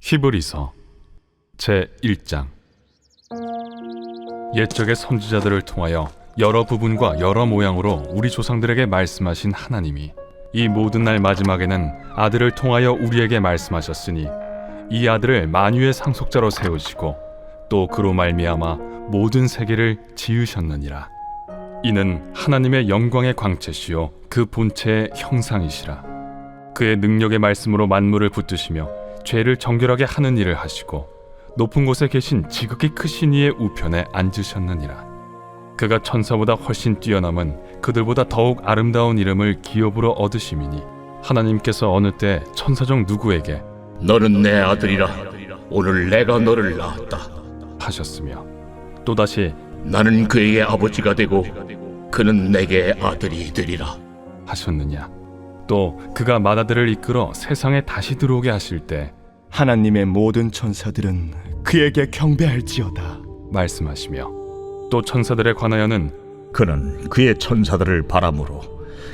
히브리서 제1장. 옛적의 선지자들을 통하여 여러 부분과 여러 모양으로 우리 조상들에게 말씀하신 하나님이 이 모든 날 마지막에는 아들을 통하여 우리에게 말씀하셨으니 이 아들을 만유의 상속자로 세우시고 또 그로 말미암아 모든 세계를 지으셨느니라. 이는 하나님의 영광의 광채시요 그 본체의 형상이시라. 그의 능력의 말씀으로 만물을 붙드시며 죄를 정결하게 하는 일을 하시고 높은 곳에 계신 지극히 크신 이의 우편에 앉으셨느니라. 그가 천사보다 훨씬 뛰어남은 그들보다 더욱 아름다운 이름을 기업으로 얻으심이니 하나님께서 어느 때 천사 중 누구에게 너는 내 아들이라 오늘 내가 너를 낳았다 하셨으며 또다시 나는 그에게 아버지가 되고 그는 내게 아들이 되리라 하셨느냐. 또 그가 맏아들을 이끌어 세상에 다시 들어오게 하실 때 하나님의 모든 천사들은 그에게 경배할지어다 말씀하시며 또 천사들에 관하여는 그는 그의 천사들을 바람으로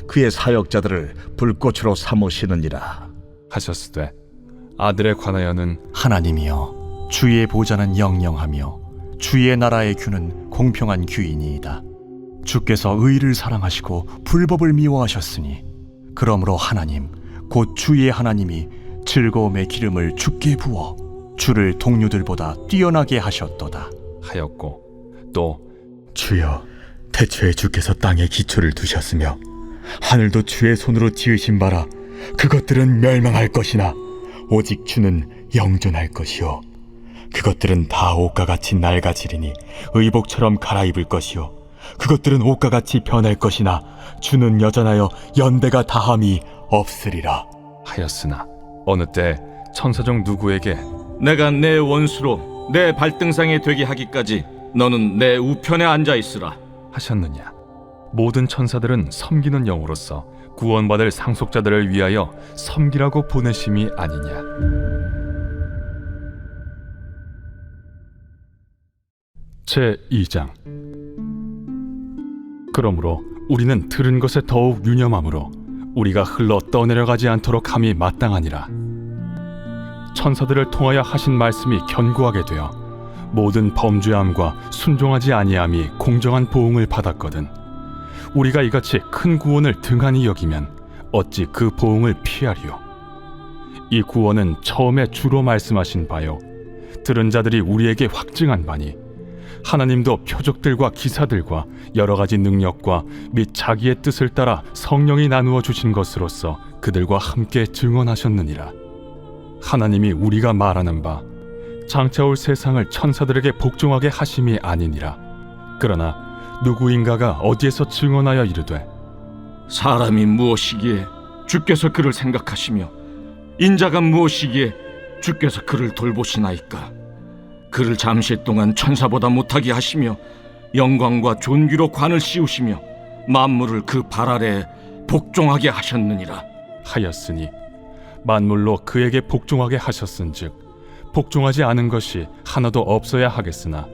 그의 사역자들을 불꽃으로 삼으시느니라 하셨으되 아들에 관하여는 하나님이여, 주의 보좌는 영영하며 주의 나라의 규는 공평한 규이니이다. 주께서 의를 사랑하시고 불법을 미워하셨으니 그러므로 하나님 곧 주의 하나님이 즐거움의 기름을 주께 부어 주를 동료들보다 뛰어나게 하셨도다 하였고 또 주여, 태초에 주께서 땅에 기초를 두셨으며 하늘도 주의 손으로 지으신 바라 그것들은 멸망할 것이나 오직 주는 영존할 것이요 그것들은 다 옷과 같이 낡아지리니 의복처럼 갈아입을 것이요 그것들은 옷과 같이 변할 것이나 주는 여전하여 연대가 다함이 없으리라 하였으나 어느 때 천사 중 누구에게 내가 내 원수로 내 발등상에 되게 하기까지 너는 내 우편에 앉아 있으라 하셨느냐. 모든 천사들은 섬기는 영으로서 구원받을 상속자들을 위하여 섬기라고 보내심이 아니냐. 제2장. 그러므로 우리는 들은 것에 더욱 유념함으로 우리가 흘러 떠내려가지 않도록 함이 마땅하니라. 천사들을 통하여 하신 말씀이 견고하게 되어 모든 범죄함과 순종하지 아니함이 공정한 보응을 받았거든 우리가 이같이 큰 구원을 등한히 여기면 어찌 그 보응을 피하리요. 이 구원은 처음에 주로 말씀하신 바요 들은 자들이 우리에게 확증한 바니 하나님도 표적들과 기사들과 여러 가지 능력과 및 자기의 뜻을 따라 성령이 나누어 주신 것으로서 그들과 함께 증언하셨느니라. 하나님이 우리가 말하는 바 장차 올 세상을 천사들에게 복종하게 하심이 아니니라. 그러나 누구인가가 어디에서 증언하여 이르되 사람이 무엇이기에 주께서 그를 생각하시며 인자가 무엇이기에 주께서 그를 돌보시나이까. 그를 잠시 동안 천사보다 못하게 하시며 영광과 존귀로 관을 씌우시며 만물을 그 발 아래에 복종하게 하셨느니라 하였으니 만물로 그에게 복종하게 하셨은즉 복종하지 않은 것이 하나도 없어야 하겠으나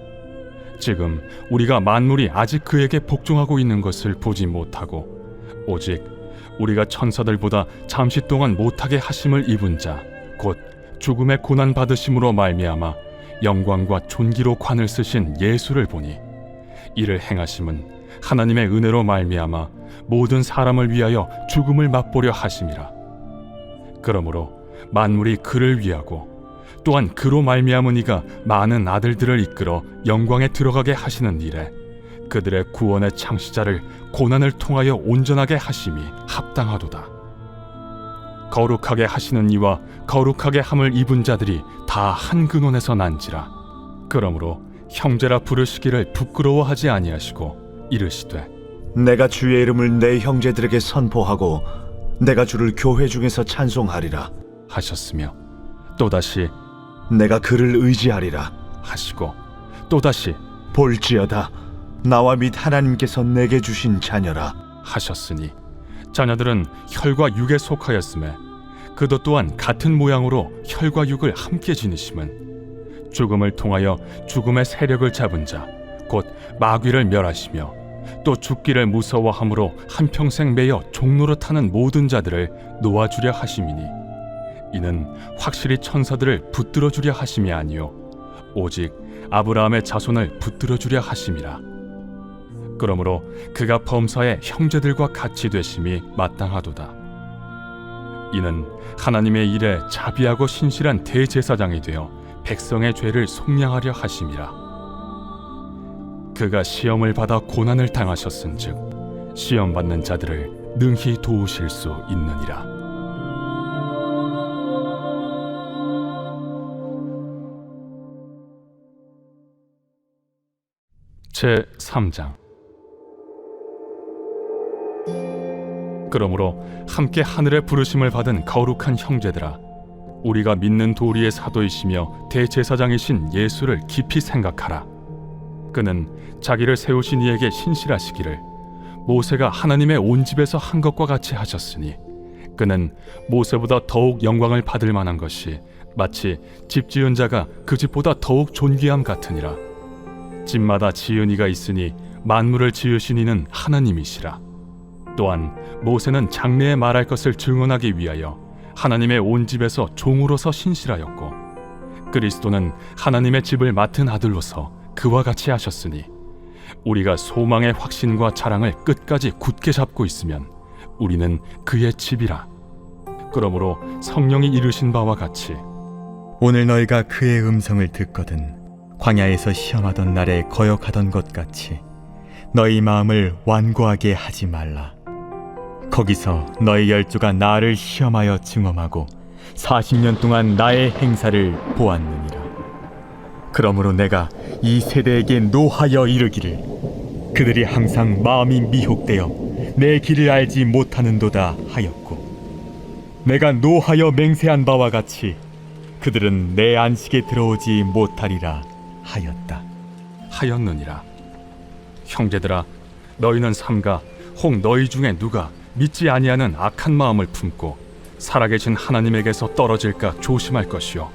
지금 우리가 만물이 아직 그에게 복종하고 있는 것을 보지 못하고 오직 우리가 천사들보다 잠시 동안 못하게 하심을 입은 자 곧 죽음의 고난 받으심으로 말미암아 영광과 존귀로 관을 쓰신 예수를 보니 이를 행하심은 하나님의 은혜로 말미암아 모든 사람을 위하여 죽음을 맛보려 하심이라. 그러므로 만물이 그를 위하고 또한 그로 말미암은 이가 많은 아들들을 이끌어 영광에 들어가게 하시는 일에 그들의 구원의 창시자를 고난을 통하여 온전하게 하심이 합당하도다. 거룩하게 하시는 이와 거룩하게 함을 입은 자들이 다 한 근원에서 난지라. 그러므로 형제라 부르시기를 부끄러워하지 아니하시고 이르시되 내가 주의 이름을 내 형제들에게 선포하고 내가 주를 교회 중에서 찬송하리라 하셨으며 또다시 내가 그를 의지하리라 하시고 또다시 볼지어다 나와 및 하나님께서 내게 주신 자녀라 하셨으니 자녀들은 혈과 육에 속하였음에 그도 또한 같은 모양으로 혈과 육을 함께 지니심은 죽음을 통하여 죽음의 세력을 잡은 자 곧 마귀를 멸하시며 또 죽기를 무서워함으로 한평생 매여 종로로 타는 모든 자들을 놓아주려 하심이니 이는 확실히 천사들을 붙들어 주려 하심이 아니요 오직 아브라함의 자손을 붙들어 주려 하심이라. 그러므로 그가 범사의 형제들과 같이 되심이 마땅하도다. 이는 하나님의 일에 자비하고 신실한 대제사장이 되어 백성의 죄를 속량하려 하심이라. 그가 시험을 받아 고난을 당하셨은즉 시험 받는 자들을 능히 도우실 수 있느니라. 제 3장. 그러므로 함께 하늘의 부르심을 받은 거룩한 형제들아, 우리가 믿는 도리의 사도이시며 대제사장이신 예수를 깊이 생각하라. 그는 자기를 세우신 이에게 신실하시기를 모세가 하나님의 온 집에서 한 것과 같이 하셨으니, 그는 모세보다 더욱 영광을 받을 만한 것이 마치 집 지은 자가 그 집보다 더욱 존귀함 같으니라. 집마다 지은 이가 있으니 만물을 지으신 이는 하나님이시라. 또한 모세는 장래에 말할 것을 증언하기 위하여 하나님의 온 집에서 종으로서 신실하였고, 그리스도는 하나님의 집을 맡은 아들로서 그와 같이 하셨으니, 우리가 소망의 확신과 자랑을 끝까지 굳게 잡고 있으면 우리는 그의 집이라. 그러므로 성령이 이르신 바와 같이 오늘 너희가 그의 음성을 듣거든 광야에서 시험하던 날에 거역하던 것 같이 너희 마음을 완고하게 하지 말라. 거기서 너희 열조가 나를 시험하여 증험하고 40년 동안 나의 행사를 보았느니라. 그러므로 내가 이 세대에게 노하여 이르기를 그들이 항상 마음이 미혹되어 내 길을 알지 못하는도다 하였고, 내가 노하여 맹세한 바와 같이 그들은 내 안식에 들어오지 못하리라 하였느니라. 형제들아, 너희는 삼가 혹 너희 중에 누가 믿지 아니하는 악한 마음을 품고 살아계신 하나님에게서 떨어질까 조심할 것이요,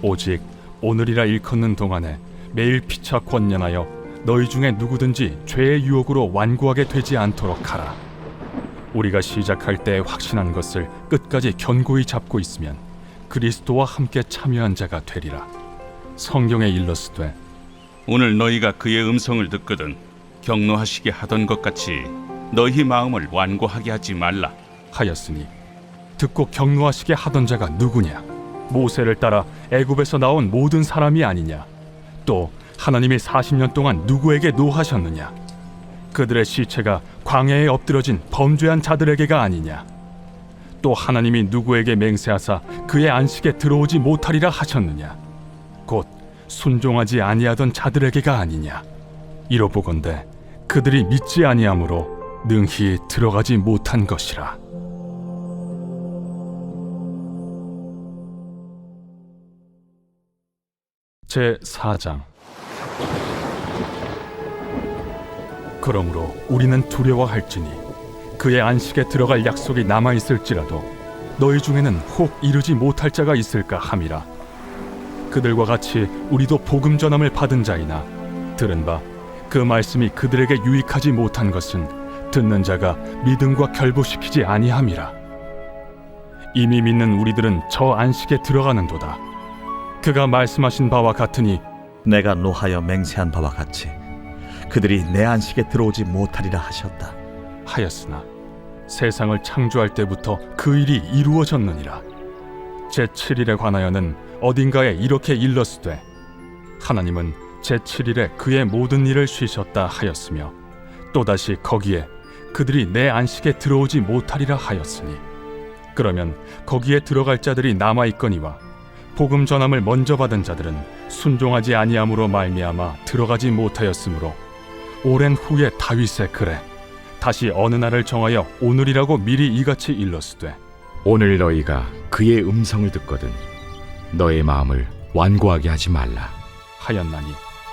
오직 오늘이라 일컫는 동안에 매일 피차 권면하여 너희 중에 누구든지 죄의 유혹으로 완고하게 되지 않도록 하라. 우리가 시작할 때 확신한 것을 끝까지 견고히 잡고 있으면 그리스도와 함께 참여한 자가 되리라. 성경에 일렀으되 오늘 너희가 그의 음성을 듣거든 격노하시게 하던 것 같이 너희 마음을 완고하게 하지 말라 하였으니, 듣고 격노하시게 하던 자가 누구냐? 모세를 따라 애굽에서 나온 모든 사람이 아니냐? 또 하나님이 40년 동안 누구에게 노하셨느냐? 그들의 시체가 광야에 엎드러진 범죄한 자들에게가 아니냐? 또 하나님이 누구에게 맹세하사 그의 안식에 들어오지 못하리라 하셨느냐? 곧 순종하지 아니하던 자들에게가 아니냐? 이로보건대 그들이 믿지 아니하므로 능히 들어가지 못한 것이라. 제 4장. 그러므로 우리는 두려워할지니 그의 안식에 들어갈 약속이 남아있을지라도 너희 중에는 혹 이르지 못할 자가 있을까 함이라. 그들과 같이 우리도 복음 전함을 받은 자이나 들은 바 그 말씀이 그들에게 유익하지 못한 것은 듣는 자가 믿음과 결부시키지 아니함이라. 이미 믿는 우리들은 저 안식에 들어가는도다. 그가 말씀하신 바와 같으니 내가 노하여 맹세한 바와 같이 그들이 내 안식에 들어오지 못하리라 하셨다 하였으나 세상을 창조할 때부터 그 일이 이루어졌느니라. 제7일에 관하여는 어딘가에 이렇게 일렀으되 하나님은 제7일에 그의 모든 일을 쉬셨다 하였으며, 또다시 거기에 그들이 내 안식에 들어오지 못하리라 하였으니, 그러면 거기에 들어갈 자들이 남아있거니와 복음 전함을 먼저 받은 자들은 순종하지 아니함으로 말미암아 들어가지 못하였으므로, 오랜 후에 다윗의 글에 다시 어느 날을 정하여 오늘이라고 미리 이같이 일렀으되 오늘 너희가 그의 음성을 듣거든 너의 마음을 완고하게 하지 말라 하였나니,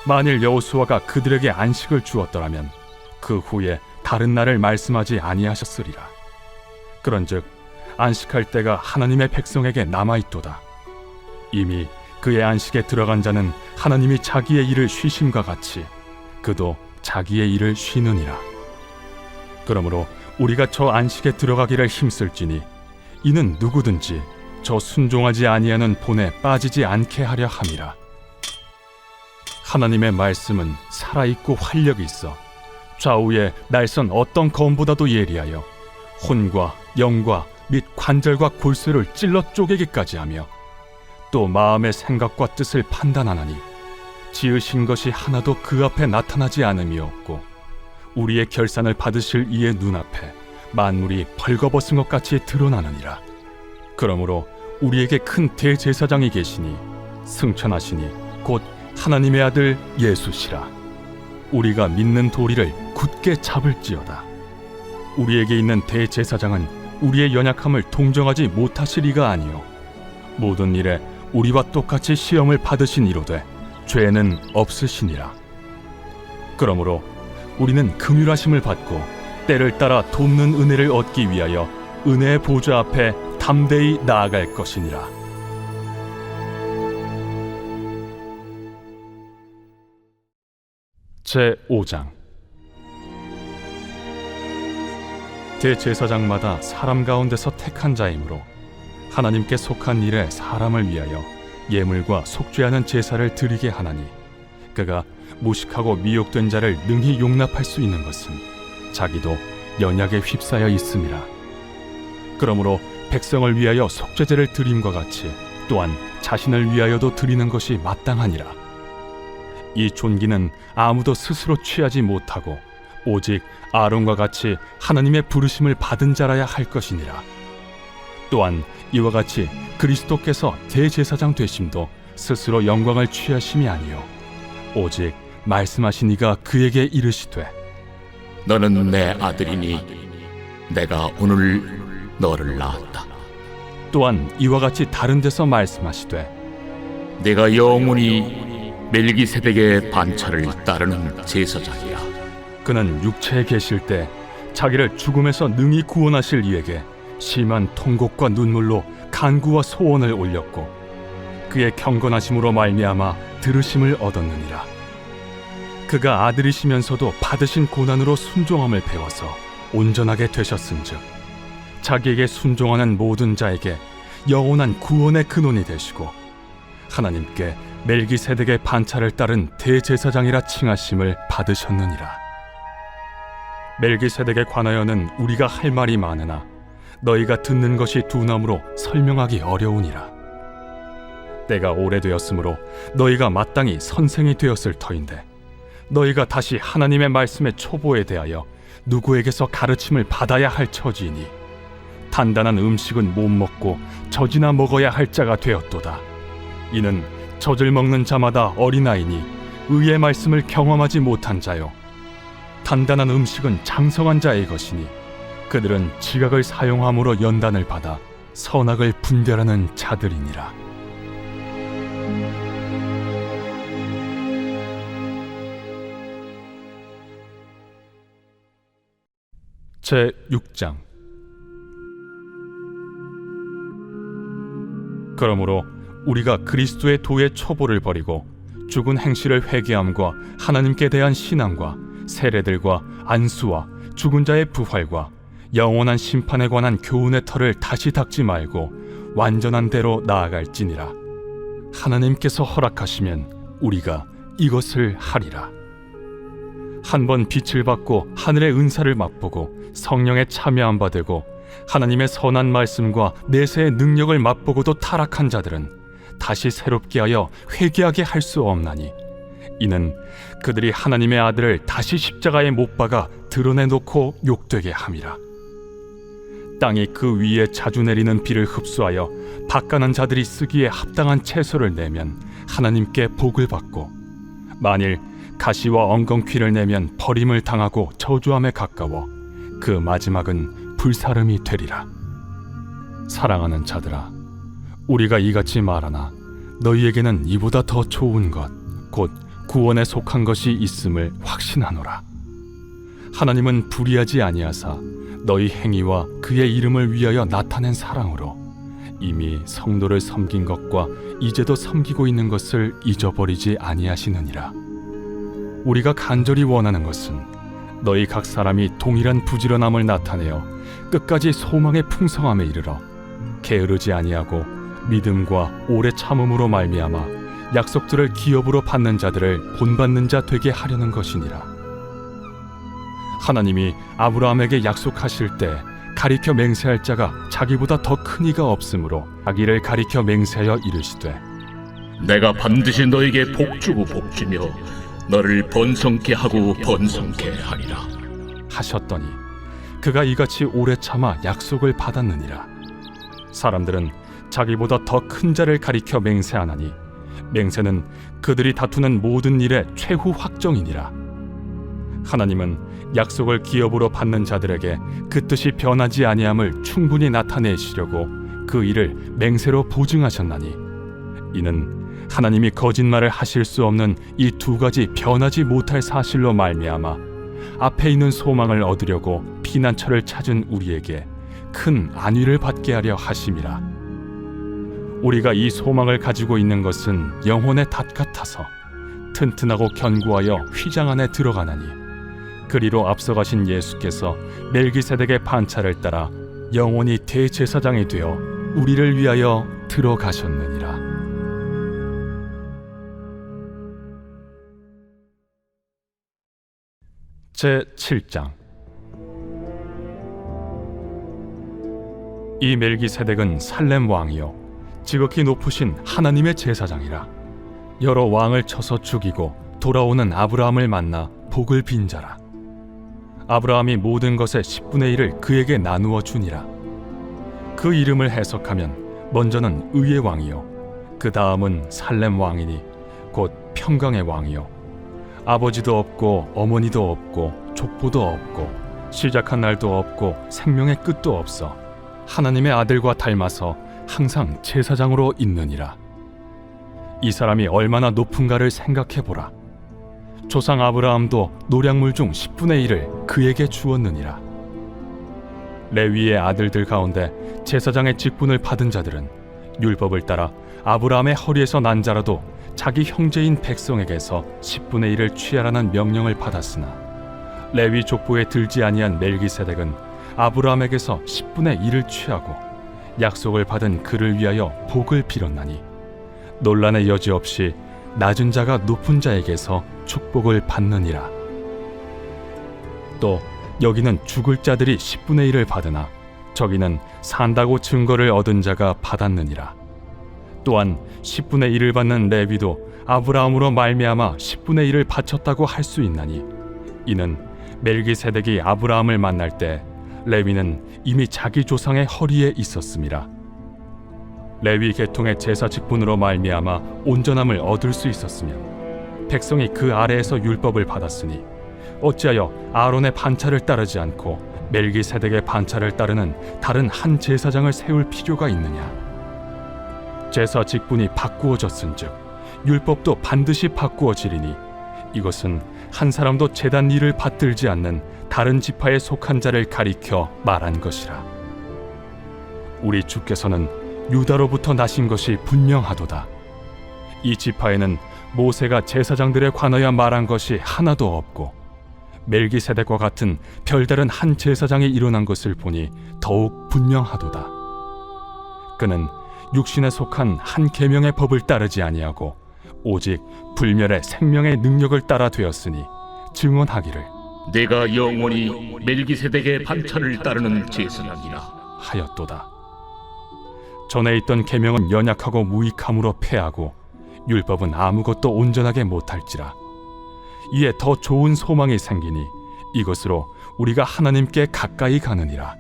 만일 여호수아가 그들에게 안식을 주었더라면 그 후에 다른 날을 말씀하지 아니하셨으리라. 그런즉 안식할 때가 하나님의 백성에게 남아있도다. 이미 그의 안식에 들어간 자는 하나님이 자기의 일을 쉬심과 같이 그도 자기의 일을 쉬느니라. 그러므로 우리가 저 안식에 들어가기를 힘쓸지니, 이는 누구든지 저 순종하지 아니하는 본에 빠지지 않게 하려 함이라. 하나님의 말씀은 살아있고 활력이 있어 좌우에 날선 어떤 검보다도 예리하여 혼과 영과 및 관절과 골수를 찔러 쪼개기까지 하며 또 마음의 생각과 뜻을 판단하나니 지으신 것이 하나도 그 앞에 나타나지 않음이 없고 우리의 결산을 받으실 이의 눈앞에 만물이 벌거벗은 것 같이 드러나느니라. 그러므로 우리에게 큰 대제사장이 계시니 승천하시니 곧 하나님의 아들 예수시라. 우리가 믿는 도리를 굳게 잡을지어다. 우리에게 있는 대제사장은 우리의 연약함을 동정하지 못하시리가 아니요 모든 일에 우리와 똑같이 시험을 받으신 이로되 죄는 없으시니라. 그러므로 우리는 긍휼하심을 받고 때를 따라 돕는 은혜를 얻기 위하여 은혜의 보좌 앞에 담대히 나아갈 것이니라. 제5장. 대제사장마다 사람 가운데서 택한 자이므로 하나님께 속한 일에 사람을 위하여 예물과 속죄하는 제사를 드리게 하나니 그가 무식하고 미혹된 자를 능히 용납할 수 있는 것은 자기도 연약에 휩싸여 있음이라. 그러므로 백성을 위하여 속죄제를 드림과 같이 또한 자신을 위하여도 드리는 것이 마땅하니라. 이 존귀는 아무도 스스로 취하지 못하고 오직 아론과 같이 하나님의 부르심을 받은 자라야 할 것이니라. 또한 이와 같이 그리스도께서 대제사장 되심도 스스로 영광을 취하심이 아니요 오직 말씀하신 이가 그에게 이르시되 너는 내 아들이니 내가 오늘 너를 낳았다. 또한 이와 같이 다른 데서 말씀하시되 내가 영원히 멜기세덱의 반차를 따르는 제사장이야. 그는 육체에 계실 때 자기를 죽음에서 능히 구원하실 이에게 심한 통곡과 눈물로 간구와 소원을 올렸고 그의 경건하심으로 말미암아 들으심을 얻었느니라. 그가 아들이시면서도 받으신 고난으로 순종함을 배워서 온전하게 되셨은즉 자기에게 순종하는 모든 자에게 영원한 구원의 근원이 되시고 하나님께 멜기세덱의 반차를 따른 대제사장이라 칭하심을 받으셨느니라. 멜기세덱에 관하여는 우리가 할 말이 많으나 너희가 듣는 것이 둔함으로 설명하기 어려우니라. 때가 오래되었으므로 너희가 마땅히 선생이 되었을 터인데 너희가 다시 하나님의 말씀의 초보에 대하여 누구에게서 가르침을 받아야 할 처지이니 단단한 음식은 못 먹고 젖이나 먹어야 할 자가 되었도다. 이는 젖을 먹는 자마다 어린아이니 의의 말씀을 경험하지 못한 자요 단단한 음식은 장성한 자의 것이니 그들은 지각을 사용함으로 연단을 받아 선악을 분별하는 자들이니라. 제6장. 그러므로 우리가 그리스도의 도의 초보를 버리고 죽은 행실을 회개함과 하나님께 대한 신앙과 세례들과 안수와 죽은 자의 부활과 영원한 심판에 관한 교훈의 털을 다시 닦지 말고 완전한 대로 나아갈지니라. 하나님께서 허락하시면 우리가 이것을 하리라. 한번 빛을 받고 하늘의 은사를 맛보고 성령에 참여한 바 되고 하나님의 선한 말씀과 내세의 능력을 맛보고도 타락한 자들은 다시 새롭게 하여 회개하게 할 수 없나니 이는 그들이 하나님의 아들을 다시 십자가에 못 박아 드러내놓고 욕되게 함이라. 땅이 그 위에 자주 내리는 비를 흡수하여 바가난 자들이 쓰기에 합당한 채소를 내면 하나님께 복을 받고 만일 가시와 엉겅퀴를 내면 버림을 당하고 저주함에 가까워 그 마지막은 불사름이 되리라. 사랑하는 자들아, 우리가 이같이 말하나 너희에게는 이보다 더 좋은 것 곧 구원에 속한 것이 있음을 확신하노라. 하나님은 불의하지 아니하사 너희 행위와 그의 이름을 위하여 나타낸 사랑으로 이미 성도를 섬긴 것과 이제도 섬기고 있는 것을 잊어버리지 아니하시느니라. 우리가 간절히 원하는 것은 너희 각 사람이 동일한 부지런함을 나타내어 끝까지 소망의 풍성함에 이르러 게으르지 아니하고 믿음과 오래 참음으로 말미암아 약속들을 기업으로 받는 자들을 본받는 자 되게 하려는 것이니라. 하나님이 아브라함에게 약속하실 때 가리켜 맹세할 자가 자기보다 더 큰 이가 없으므로 자기를 가리켜 맹세하여 이르시되 내가 반드시 너에게 복주고 복주며 너를 번성케 하고 번성케 하리라. 하셨더니 그가 이같이 오래 참아 약속을 받았느니라. 사람들은 자기보다 더 큰 자를 가리켜 맹세하나니 맹세는 그들이 다투는 모든 일의 최후 확정이니라. 하나님은 약속을 기업으로 받는 자들에게 그 뜻이 변하지 아니함을 충분히 나타내시려고 그 일을 맹세로 보증하셨나니 이는 하나님이 거짓말을 하실 수 없는 이 두 가지 변하지 못할 사실로 말미암아 앞에 있는 소망을 얻으려고 피난처를 찾은 우리에게 큰 안위를 받게 하려 하심이라. 우리가 이 소망을 가지고 있는 것은 영혼의 닷 같아서 튼튼하고 견고하여 휘장 안에 들어가나니 그리로 앞서가신 예수께서 멜기세덱의 반차를 따라 영원히 대제사장이 되어 우리를 위하여 들어가셨느니라. 제7장. 이 멜기세덱은 살렘 왕이요 지극히 높으신 하나님의 제사장이라. 여러 왕을 쳐서 죽이고 돌아오는 아브라함을 만나 복을 빈 자라. 아브라함이 모든 것의 10분의 1을 그에게 나누어 주니라. 그 이름을 해석하면 먼저는 의의 왕이요 그 다음은 살렘 왕이니 곧 평강의 왕이요 아버지도 없고 어머니도 없고 족보도 없고 시작한 날도 없고 생명의 끝도 없어 하나님의 아들과 닮아서 항상 제사장으로 있느니라. 이 사람이 얼마나 높은가를 생각해보라. 조상 아브라함도 노량물 중 10분의 1을 그에게 주었느니라. 레위의 아들들 가운데 제사장의 직분을 받은 자들은 율법을 따라 아브라함의 허리에서 난 자라도 자기 형제인 백성에게서 10분의 1을 취하라는 명령을 받았으나 레위 족보에 들지 아니한 멜기세덱은 아브라함에게서 10분의 1을 취하고 약속을 받은 그를 위하여 복을 빌었나니 논란의 여지 없이 낮은 자가 높은 자에게서 축복을 받느니라. 또 여기는 죽을 자들이 10분의 1을 받으나 저기는 산다고 증거를 얻은 자가 받았느니라. 또한 10분의 1을 받는 레위도 아브라함으로 말미암아 10분의 1을 바쳤다고 할 수 있나니 이는 멜기세덱이 아브라함을 만날 때 레위는 이미 자기 조상의 허리에 있었음이라. 레위 계통의 제사 직분으로 말미암아 온전함을 얻을 수 있었으면 백성이 그 아래에서 율법을 받았으니 어찌하여 아론의 반차를 따르지 않고 멜기세덱의 반차를 따르는 다른 한 제사장을 세울 필요가 있느냐. 제사 직분이 바꾸어졌은즉 율법도 반드시 바꾸어지리니 이것은 한 사람도 제단 일을 받들지 않는 다른 지파에 속한 자를 가리켜 말한 것이라. 우리 주께서는 유다로부터 나신 것이 분명하도다. 이 지파에는 모세가 제사장들에 관하여 말한 것이 하나도 없고 멜기세덱과 같은 별다른 한 제사장이 일어난 것을 보니 더욱 분명하도다. 그는 육신에 속한 한 계명의 법을 따르지 아니하고 오직 불멸의 생명의 능력을 따라 되었으니 증언하기를 내가 영원히 멜기세덱의 반차를 따르는 제사장이라 하였도다. 전에 있던 계명은 연약하고 무익함으로 패하고 율법은 아무것도 온전하게 못할지라. 이에 더 좋은 소망이 생기니 이것으로 우리가 하나님께 가까이 가느니라.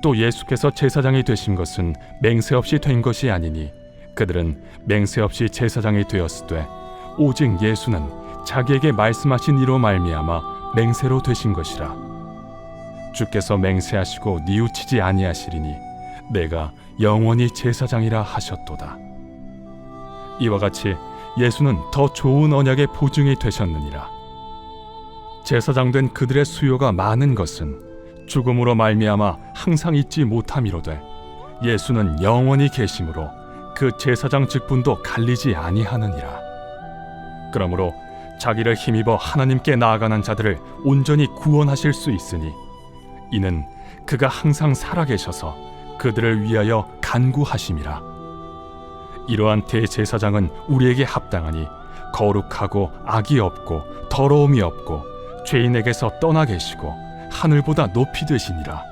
또 예수께서 제사장이 되신 것은 맹세 없이 된 것이 아니니 그들은 맹세 없이 제사장이 되었으되 오직 예수는 자기에게 말씀하신 이로 말미암아 맹세로 되신 것이라. 주께서 맹세하시고 뉘우치지 아니하시리니 내가 영원히 제사장이라 하셨도다. 이와 같이 예수는 더 좋은 언약의 보증이 되셨느니라. 제사장 된 그들의 수요가 많은 것은 죽음으로 말미암아 항상 잊지 못함이로되 예수는 영원히 계심으로 그 제사장 직분도 갈리지 아니하느니라. 그러므로 자기를 힘입어 하나님께 나아가는 자들을 온전히 구원하실 수 있으니 이는 그가 항상 살아계셔서 그들을 위하여 간구하심이라. 이러한 대제사장은 우리에게 합당하니 거룩하고 악이 없고 더러움이 없고 죄인에게서 떠나 계시고 하늘보다 높이 되시니라.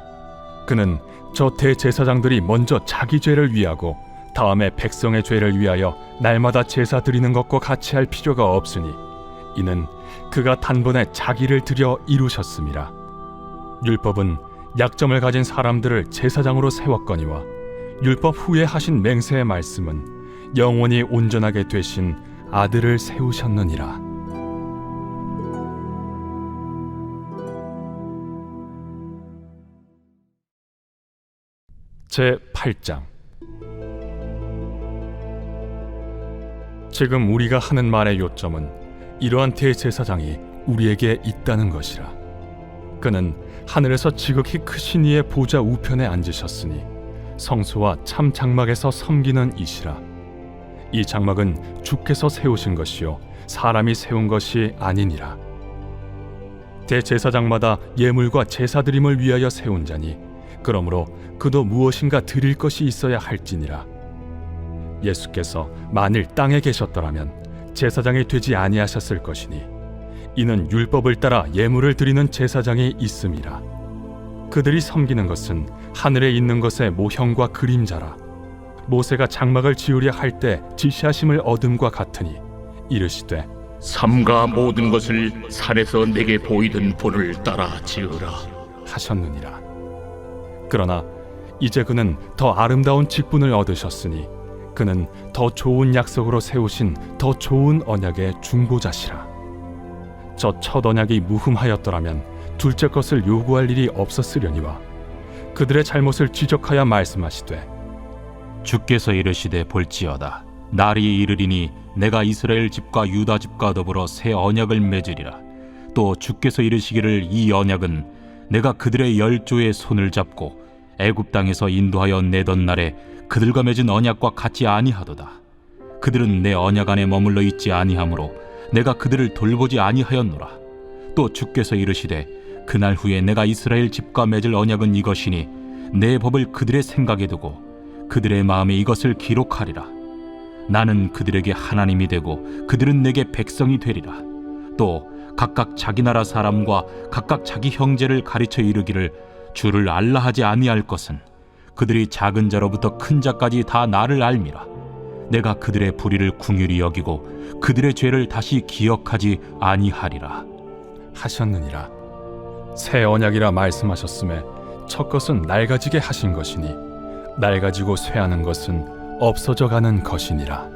그는 저 대제사장들이 먼저 자기 죄를 위하고 다음에 백성의 죄를 위하여 날마다 제사 드리는 것과 같이 할 필요가 없으니 이는 그가 단번에 자기를 드려 이루셨음이라. 율법은 약점을 가진 사람들을 제사장으로 세웠거니와 율법 후에 하신 맹세의 말씀은 영원히 온전하게 되신 아들을 세우셨느니라. 제 8장. 지금 우리가 하는 말의 요점은 이러한 대제사장이 우리에게 있다는 것이라. 그는 하늘에서 지극히 크신 이의 보좌 우편에 앉으셨으니 성소와 참 장막에서 섬기는 이시라. 이 장막은 주께서 세우신 것이요 사람이 세운 것이 아니니라. 대제사장마다 예물과 제사드림을 위하여 세운 자니 그러므로 그도 무엇인가 드릴 것이 있어야 할지니라. 예수께서 만일 땅에 계셨더라면 제사장이 되지 아니하셨을 것이니 이는 율법을 따라 예물을 드리는 제사장이 있음이라. 그들이 섬기는 것은 하늘에 있는 것의 모형과 그림자라. 모세가 장막을 지으려 할 때 지시하심을 얻음과 같으니 이르시되 삼가 모든 것을 산에서 내게 보이던 본을 따라 지으라 하셨느니라. 그러나 이제 그는 더 아름다운 직분을 얻으셨으니 그는 더 좋은 약속으로 세우신 더 좋은 언약의 중보자시라. 저 첫 언약이 무흠하였더라면 둘째 것을 요구할 일이 없었으려니와 그들의 잘못을 지적하여 말씀하시되 주께서 이르시되 볼지어다 날이 이르리니 내가 이스라엘 집과 유다 집과 더불어 새 언약을 맺으리라. 또 주께서 이르시기를 이 언약은 내가 그들의 열조의 손을 잡고 애굽 땅에서 인도하여 내던 날에 그들과 맺은 언약과 같지 아니하도다. 그들은 내 언약 안에 머물러 있지 아니하므로 내가 그들을 돌보지 아니하였노라. 또 주께서 이르시되 그날 후에 내가 이스라엘 집과 맺을 언약은 이것이니 내 법을 그들의 생각에 두고 그들의 마음에 이것을 기록하리라. 나는 그들에게 하나님이 되고 그들은 내게 백성이 되리라. 또 각각 자기 나라 사람과 각각 자기 형제를 가르쳐 이르기를 주를 알라 하지 아니할 것은 그들이 작은 자로부터 큰 자까지 다 나를 알미라. 내가 그들의 불의를 긍휼히 여기고 그들의 죄를 다시 기억하지 아니하리라 하셨느니라. 새 언약이라 말씀하셨음에 첫 것은 낡아지게 하신 것이니 낡아지고 쇠하는 것은 없어져 가는 것이니라.